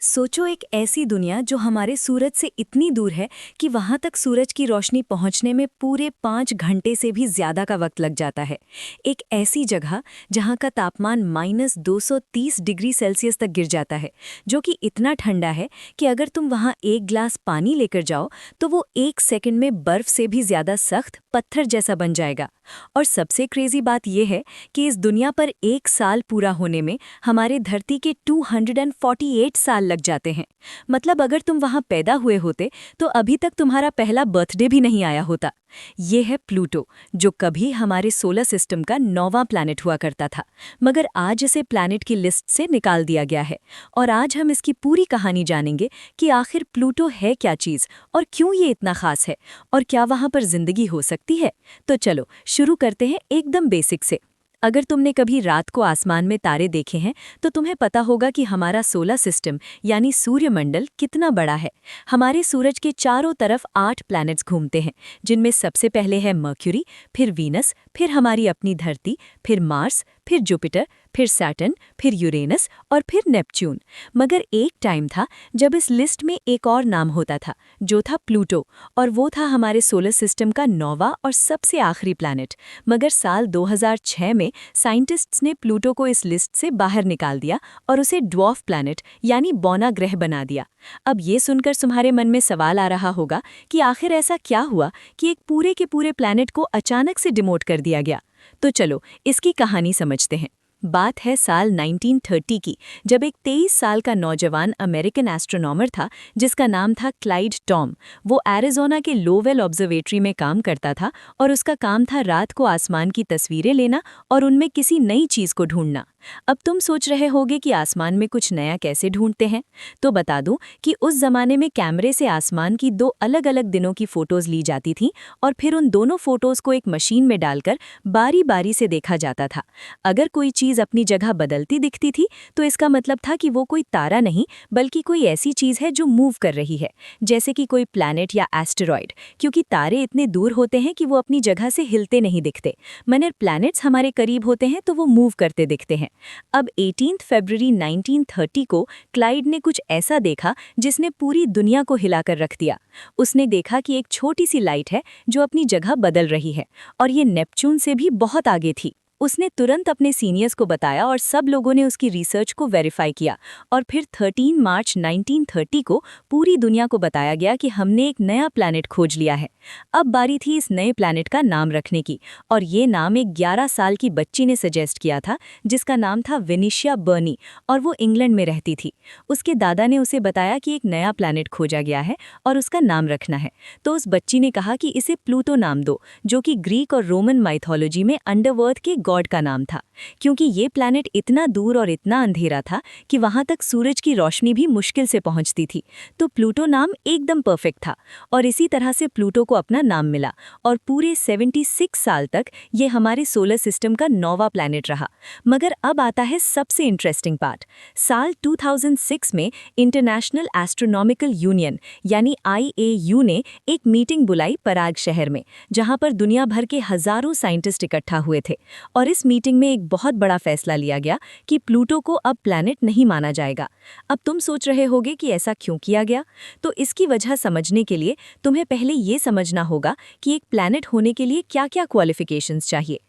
सोचो एक ऐसी दुनिया जो हमारे सूरज से इतनी दूर है कि वहां तक सूरज की रोशनी पहुंचने में पूरे 5 घंटे से भी ज्यादा का वक्त लग जाता है। एक ऐसी जगह जहां का तापमान -230 डिग्री सेल्सियस तक गिर जाता है, जो कि इतना ठंडा है कि अगर तुम वहां एक ग्लास पानी लेकर जाओ तो वो 1 सेकंड में बर्फ से भी ज्यादा सख्त पत्थर जैसा बन जाएगा। और सबसे क्रेजी बात यह है कि इस दुनिया पर 1 साल पूरा होने में हमारे धरती के 248 साल लग जाते हैं। मतलब अगर तुम वहां पैदा हुए होते तो अभी तक तुम्हारा पहला बर्थडे भी नहीं आया होता। ये है प्लूटो, जो कभी हमारे सोलर सिस्टम का 9वां प्लैनेट हुआ करता था, मगर आज इसे प्लैनेट की लिस्ट से निकाल दिया गया है। और आज हम इसकी पूरी कहानी जानेंगे कि आखिर प्लूटो है क्या चीज़ और क्यों ये इतना खास है, और क्या वहां पर जिंदगी हो सकती है। तो चलो शुरू करते हैं एकदम बेसिक से। अगर तुमने कभी रात को आसमान में तारे देखे हैं तो तुम्हें पता होगा कि हमारा सोलर सिस्टम यानी सूर्यमंडल कितना बड़ा है। हमारे सूरज के चारों तरफ 8 प्लैनेट्स घूमते हैं, जिनमें सबसे पहले है मर्क्यूरी, फिर वीनस, फिर हमारी अपनी धरती, फिर मार्स, फिर जुपिटर, फिर सैटर्न, फिर यूरेनस और फिर नेपच्यून। मगर एक टाइम था जब इस लिस्ट में एक और नाम होता था, जो था प्लूटो, और वो था हमारे सोलर सिस्टम का 9वां और सबसे आखिरी प्लैनेट। मगर साल 2006 में साइंटिस्ट्स ने प्लूटो को इस लिस्ट से बाहर निकाल दिया और उसे ड्वार्फ प्लैनेट यानी बौना ग्रह बना दिया। अब ये सुनकर तुम्हारे मन में सवाल आ रहा होगा कि आखिर ऐसा क्या हुआ कि एक पूरे के पूरे प्लैनेट को अचानक से डिमोट कर दिया गया। तो चलो इसकी कहानी समझते हैं। बात है साल 1930 की, जब एक 23 साल का नौजवान अमेरिकन एस्ट्रोनॉमर था जिसका नाम था क्लाइड टॉम। वो एरिज़ोना के लोवेल ऑब्जर्वेटरी में काम करता था और उसका काम था रात को आसमान की तस्वीरें लेना और उनमें किसी नई चीज़ को ढूंढना। अब तुम सोच रहे होगे कि आसमान में कुछ नया कैसे ढूंढते हैं। तो बता दूं कि उस जमाने में कैमरे से आसमान की 2 अलग-अलग दिनों की फोटोज ली जाती थीं और फिर उन दोनों फोटोज को एक मशीन में डालकर बारी-बारी से देखा जाता था। अगर कोई चीज़ अपनी जगह बदलती दिखती थी तो इसका मतलब था कि वो कोई तारा नहीं बल्कि कोई ऐसी चीज़ है जो मूव कर रही है, जैसे कि कोई प्लैनेट या एस्टेरॉयड, क्योंकि तारे इतने दूर होते हैं कि वो अपनी जगह से हिलते नहीं दिखते, मगर प्लैनेट्स हमारे करीब होते हैं तो वो मूव करते दिखते हैं। अब 18 फरवरी 1930 को क्लाइड ने कुछ ऐसा देखा जिसने पूरी दुनिया को हिलाकर रख दिया। उसने देखा कि एक छोटी सी लाइट है जो अपनी जगह बदल रही है और ये नेपच्यून से भी बहुत आगे थी। उसने तुरंत अपने सीनियर्स को बताया और सब लोगों ने उसकी रिसर्च को वेरीफाई किया, और फिर 13 मार्च 1930 को पूरी दुनिया को बताया गया कि हमने एक नया प्लैनेट खोज लिया है। अब बारी थी इस नए प्लैनेट का नाम रखने की, और ये नाम एक 11 साल की बच्ची ने सजेस्ट किया था जिसका नाम था विनिशिया बर्नी, और वो इंग्लैंड में रहती थी। उसके दादा ने उसे बताया कि एक नया प्लैनेट खोजा गया है और उसका नाम रखना है, तो उस बच्ची ने कहा कि इसे प्लूटो नाम दो, जो कि ग्रीक और रोमन माइथोलॉजी में अंडरवर्ल्ड के गॉड का नाम था, क्योंकि ये प्लैनेट इतना दूर और इतना अंधेरा था कि वहां तक सूरज की रोशनी भी मुश्किल से पहुंचती थी। तो प्लूटो नाम एकदम परफेक्ट था और इसी तरह से प्लूटो को अपना नाम मिला, और पूरे 76 साल तक ये हमारे सोलर सिस्टम का 9वां प्लैनेट रहा। मगर अब आता है सबसे इंटरेस्टिंग पार्ट। साल 2006 में इंटरनेशनल एस्ट्रोनॉमिकल यूनियन यानी IAU ने एक मीटिंग बुलाई पराग शहर में, जहां पर दुनिया भर के हजारों साइंटिस्ट इकट्ठा हुए थे। और इस मीटिंग में एक बहुत बड़ा फैसला लिया गया कि प्लूटो को अब प्लैनेट नहीं माना जाएगा। अब तुम सोच रहे होगे कि ऐसा क्यों किया गया, तो इसकी वजह समझने के लिए तुम्हें पहले ये समझना होगा कि एक प्लैनेट होने के लिए क्या-क्या क्वालिफिकेशंस चाहिए।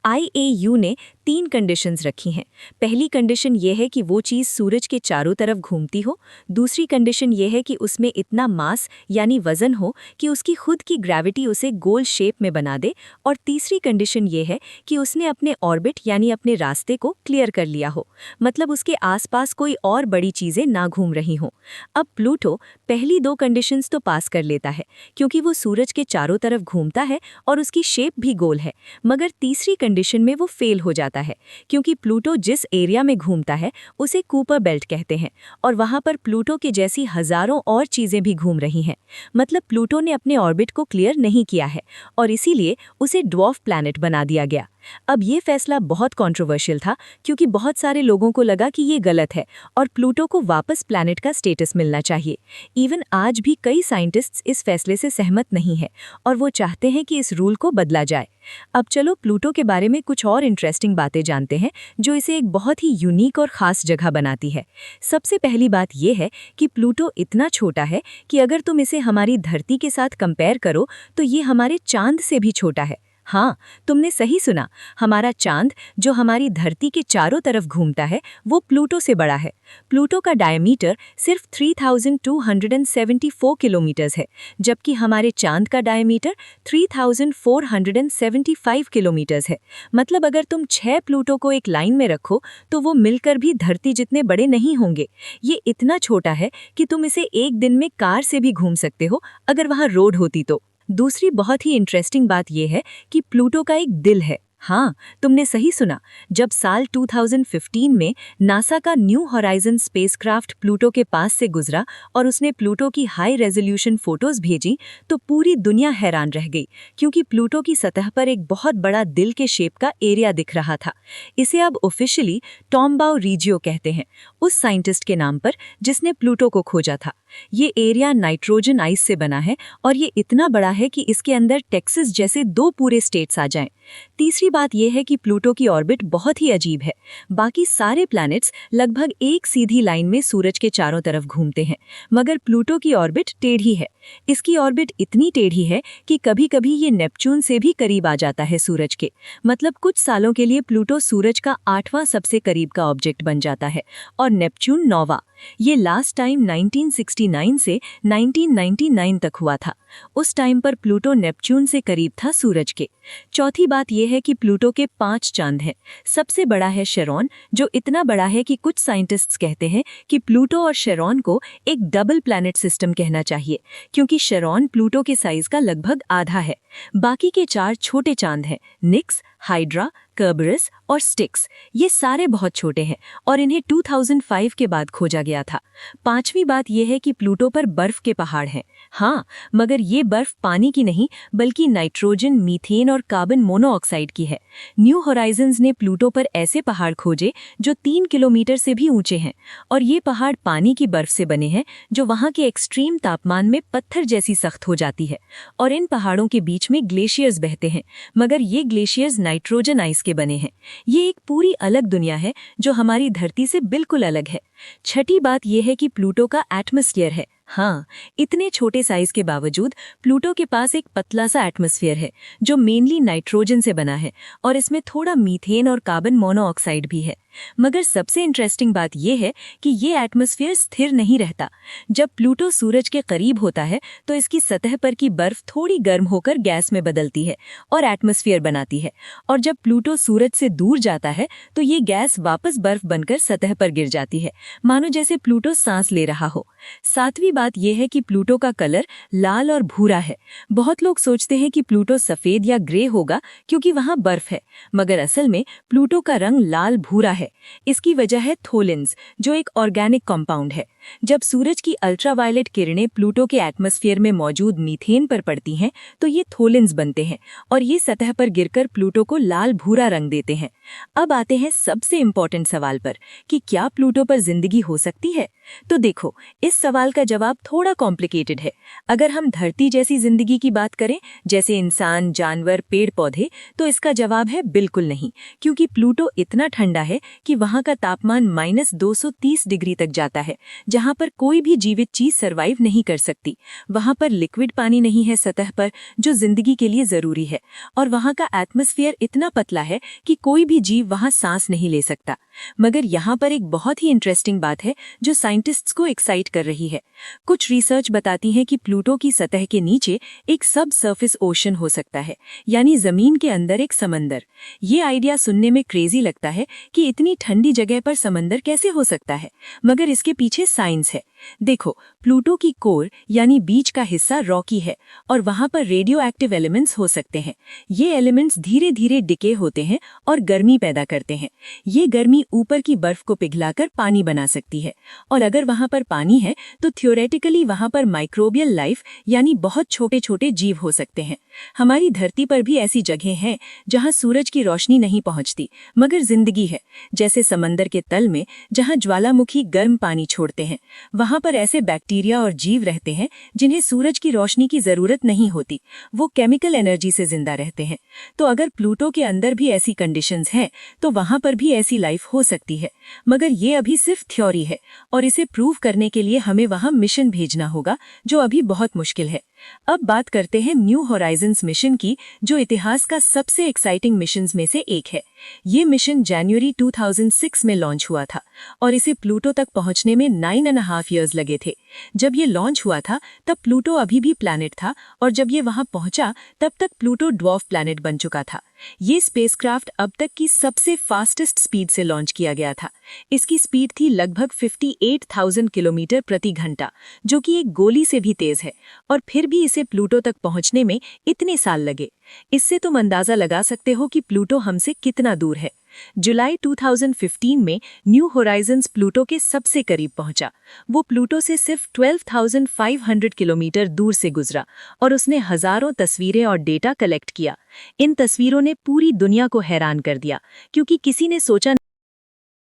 IAU ने 3 कंडीशंस रखी हैं। पहली कंडीशन ये है कि वो चीज़ सूरज के चारों तरफ घूमती हो। दूसरी कंडीशन ये है कि उसमें इतना मास यानी वजन हो कि उसकी खुद की ग्रेविटी उसे गोल शेप में बना दे। और तीसरी कंडीशन ये है कि उसने अपने ऑर्बिट यानी अपने रास्ते को क्लियर कर लिया हो, मतलब उसके आसपास कोई और बड़ी चीजें ना घूम रही हों। अब प्लूटो पहली 2 कंडीशंस तो पास कर लेता है, क्योंकि वो सूरज के चारों तरफ घूमता है और उसकी शेप भी गोल है। मगर तीसरी कंडीशन में वो फेल हो जाता है, क्योंकि प्लूटो जिस एरिया में घूमता है उसे कूपर बेल्ट कहते हैं, और वहां पर प्लूटो के जैसी हजारों और चीजें भी घूम रही हैं। मतलब प्लूटो ने अपने ऑर्बिट को क्लियर नहीं किया है और इसीलिए उसे ड्वार्फ प्लैनेट बना दिया गया। अब ये फैसला बहुत कंट्रोवर्शियल था क्योंकि बहुत सारे लोगों को लगा कि ये गलत है और प्लूटो को वापस प्लैनेट का स्टेटस मिलना चाहिए। इवन आज भी कई साइंटिस्ट्स इस फैसले से सहमत नहीं हैं और वो चाहते हैं कि इस रूल को बदला जाए। अब चलो प्लूटो के बारे में कुछ और इंटरेस्टिंग बातें जानते हैं जो इसे एक बहुत ही यूनिक और ख़ास जगह बनाती है। सबसे पहली बात यह है कि प्लूटो इतना छोटा है कि अगर तुम इसे हमारी धरती के साथ कंपेयर करो तो ये हमारे चांद से भी छोटा है। हाँ, तुमने सही सुना, हमारा चांद जो हमारी धरती के चारों तरफ घूमता है वो प्लूटो से बड़ा है। प्लूटो का डायमीटर सिर्फ 3274 किलोमीटर्स है, जबकि हमारे चांद का डायमीटर 3475 किलोमीटर्स है। मतलब अगर तुम 6 प्लूटो को एक लाइन में रखो तो वो मिलकर भी धरती जितने बड़े नहीं होंगे। ये इतना छोटा है कि तुम इसे एक दिन में कार से भी घूम सकते हो अगर वहाँ रोड होती तो। दूसरी बहुत ही इंटरेस्टिंग बात यह है कि प्लूटो का एक दिल है। हाँ, तुमने सही सुना। जब साल 2015 में नासा का न्यू होराइजन स्पेसक्राफ्ट प्लूटो के पास से गुजरा और उसने प्लूटो की हाई रेजोल्यूशन फोटोज भेजी तो पूरी दुनिया हैरान रह गई क्योंकि प्लूटो की सतह पर एक बहुत बड़ा दिल के शेप का एरिया दिख रहा था। इसे अब ऑफिशियली टॉम्बाओ रीजियो कहते हैं, उस साइंटिस्ट के नाम पर जिसने प्लूटो को खोजा था। ये एरिया नाइट्रोजन आइस से बना है और ये इतना बड़ा है कि इसके अंदर टेक्सास जैसे 2 पूरे स्टेट्स आ जाएं। तीसरी बात यह है कि प्लूटो की ऑर्बिट बहुत ही अजीब है। बाकी सारे प्लैनेट्स लगभग एक सीधी लाइन में सूरज के चारों तरफ घूमते हैं, मगर प्लूटो की ऑर्बिट टेढ़ी है। इसकी ऑर्बिट इतनी टेढ़ी है कि कभी-कभी ये नेपच्यून से भी करीब आ जाता है सूरज के। मतलब कुछ सालों के लिए प्लूटो सूरज का 8वां सबसे करीब का ऑब्जेक्ट बन जाता है और नेपच्यून 9वां। ये लास्ट टाइम 1969 से 1999 तक हुआ था। उस टाइम पर प्लूटो नेपच्यून से करीब था सूरज के। चौथी बात यह है कि प्लूटो के 5 चांद हैं। सबसे बड़ा है शेरोन, जो इतना बड़ा है कि कुछ साइंटिस्ट्स कहते हैं कि प्लूटो और शेरोन को एक डबल प्लैनेट सिस्टम कहना चाहिए, क्योंकि शेरोन प्लूटो के साइज का लगभग आधा है। बाकी के 4 छोटे चांद हैं, निक्स, हाइड्रा, कर्बरस और स्टिक्स। ये सारे बहुत छोटे हैं और इन्हें 2005 के बाद खोजा गया था। 5वीं बात यह है कि प्लूटो पर बर्फ के पहाड़ हैं। हाँ, मगर ये बर्फ पानी की नहीं बल्कि नाइट्रोजन, मीथेन और कार्बन मोनोऑक्साइड की है। न्यू होराइजन्स ने प्लूटो पर ऐसे पहाड़ खोजे जो 3 किलोमीटर से भी ऊंचे हैं और ये पहाड़ पानी की बर्फ से बने हैं जो वहाँ के एक्सट्रीम तापमान में पत्थर जैसी सख्त हो जाती है। और इन पहाड़ों के बीच में ग्लेशियर्स बहते हैं, मगर ये ग्लेशियर्स नाइट्रोजन आइस के बने हैं। ये एक पूरी अलग दुनिया है जो हमारी धरती से बिल्कुल अलग है। छठी बात यह है कि प्लूटो का एटमॉस्फेयर है। हाँ, इतने छोटे साइज के बावजूद प्लूटो के पास एक पतला सा एटमॉस्फेयर है जो मेनली नाइट्रोजन से बना है और इसमें थोड़ा मीथेन और कार्बन मोनोऑक्साइड भी है। मगर सबसे इंटरेस्टिंग बात यह है कि ये एटमॉस्फेयर स्थिर नहीं रहता। जब प्लूटो सूरज के करीब होता है तो इसकी सतह पर की बर्फ थोड़ी गर्म होकर गैस में बदलती है और एटमॉस्फेयर बनाती है, और जब प्लूटो सूरज से दूर जाता है तो ये गैस वापस बर्फ बनकर सतह पर गिर जाती है, मानो जैसे प्लूटो सांस ले रहा हो। 7वीं बात यह है कि प्लूटो का कलर लाल और भूरा है। बहुत लोग सोचते हैं कि प्लूटो सफेद या ग्रे होगा क्योंकि वहां बर्फ है, मगर असल में प्लूटो का रंग लाल भूरा है। इसकी वजह है थोलिन्स, जो एक ऑर्गेनिक कंपाउंड है। जब सूरज की अल्ट्रावायलेट किरणें प्लूटो के एटमॉस्फेयर में मौजूद मीथेन पर पड़ती हैं तो ये थोलिन्स बनते हैं और ये सतह पर गिरकर प्लूटो को लाल भूरा रंग देते हैं। अब आते हैं सबसे इम्पोर्टेंट सवाल पर कि क्या प्लूटो पर जिंदगी हो सकती है। तो देखो, इस सवाल का जवाब थोड़ा कॉम्प्लिकेटेड है। अगर हम धरती जैसी जिंदगी की बात करें, जैसे इंसान, जानवर, पेड़ पौधे, तो इसका जवाब है बिल्कुल नहीं, क्योंकि प्लूटो इतना ठंडा है कि वहां का तापमान -230 डिग्री तक जाता है, जहां पर कोई भी जीवित चीज सरवाइव नहीं कर सकती। वहां पर लिक्विड पानी नहीं है सतह पर, जो जिंदगी के लिए जरूरी है, और वहां का एटमॉस्फेयर इतना पतला है कि कोई भी जीव वहां सांस नहीं ले सकता। मगर यहाँ पर एक बहुत ही इंटरेस्टिंग बात है जो साइंटिस्ट्स को एक्साइट कर रही है। कुछ रिसर्च बताती है कि प्लूटो की सतह के नीचे एक सब सर्फिस ओशन हो सकता है, यानी जमीन के अंदर एक समंदर। ये आइडिया सुनने में क्रेजी लगता है कि इतनी ठंडी जगह पर समंदर कैसे हो सकता है, मगर इसके पीछे साइंस है। देखो, प्लूटो की कोर यानी बीच का हिस्सा रॉकी है और वहां पर रेडियो एक्टिव एलिमेंट्स हो सकते हैं। ये एलिमेंट्स धीरे धीरे डिके होते हैं और गर्मी पैदा करते हैं। ये गर्मी ऊपर की बर्फ को पिघलाकर पानी बना सकती है, और अगर वहां पर पानी है तो थ्योरेटिकली वहां पर माइक्रोबियल लाइफ यानी बहुत छोटे छोटे जीव हो सकते हैं। हमारी धरती पर भी ऐसी जगह हैं जहां सूरज की रोशनी नहीं पहुंचती मगर जिंदगी है, जैसे समंदर के तल में जहां ज्वालामुखी गर्म पानी छोड़ते हैं। वहां पर ऐसे बैक्टीरिया और जीव रहते हैं जिन्हें सूरज की रोशनी की जरूरत नहीं होती, वो केमिकल एनर्जी से जिंदा रहते हैं। तो अगर प्लूटो के अंदर भी ऐसी कंडीशंस हैं तो वहां पर भी ऐसी लाइफ हो सकती है, मगर ये अभी सिर्फ थ्योरी है और इसे प्रूव करने के लिए हमें वहां मिशन भेजना होगा, जो अभी बहुत मुश्किल है। अब बात करते हैं न्यू होराइजन्स मिशन की, जो इतिहास का सबसे एक्साइटिंग मिशंस में से एक है। ये मिशन जनवरी 2006 में लॉन्च हुआ था और इसे प्लूटो तक पहुंचने में 9.5 इयर्स लगे थे। जब ये लॉन्च हुआ था तब प्लूटो अभी भी प्लैनेट था, और जब ये वहां पहुंचा तब तक प्लूटो ड्वार्फ प्लैनेट बन चुका था। ये स्पेसक्राफ्ट अब तक की सबसे फास्टेस्ट स्पीड से लॉन्च किया गया था। इसकी स्पीड थी लगभग 58,000 किलोमीटर प्रति घंटा, जो कि एक गोली से भी तेज है, और फिर भी इसे प्लूटो तक पहुंचने में इतने साल लगे। इससे तुम अंदाजा लगा सकते हो कि प्लूटो हमसे कितना दूर है। जुलाई 2015 में न्यू होराइजन्स प्लूटो के सबसे करीब पहुंचा। वो प्लूटो से सिर्फ 12,500 किलोमीटर दूर से गुजरा और उसने हजारों तस्वीरें और डेटा कलेक्ट किया। इन तस्वीरों ने पूरी दुनिया को हैरान कर दिया, क्योंकि किसी ने सोचा